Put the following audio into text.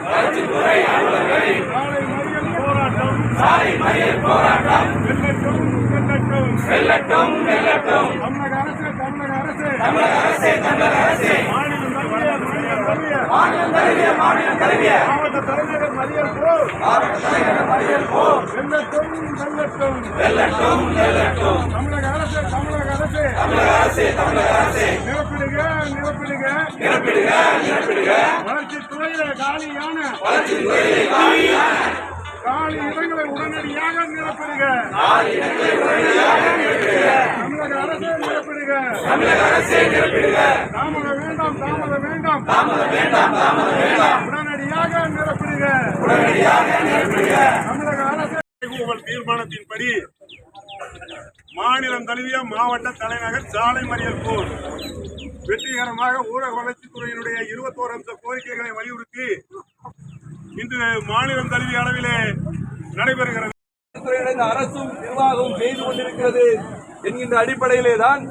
வளர்ச்சித்துறை அலுவலர்களின் சாலை மறியல் போராட்டம் வெல்லட்டும். தமிழக அரசே மாநிலம் தழுவிய மாவட்ட தலைநகர் மறியல் போ வெல்லட்டும். தமிழக அரசே நிரப்பிடுக வளர்ச்சித்துறையில காலியான காலி இடங்களை உடனடியாக நிரப்பிடுக. தமிழக அரசே நிரப்பிடுக. தாமதம் வேண்டாம். உடனடியாக நிரப்பிடுக. தமிழக அரசு தீர்மானத்தின்படி மாநிலம் தழுவிய மாவட்ட தலைநகர் சாலை மறியல் போர் வெற்றிகரமாக ஊரக வளர்ச்சித்துறையினுடைய 21 அம்ச கோரிக்கைகளை வலியுறுத்தி இன்று மாநிலம் தழுவிய அளவிலே நடைபெறுகிறது. அரசும் நிர்வாகமும் செய்து கொண்டிருக்கிறது என்கின்ற அடிப்படையிலே தான்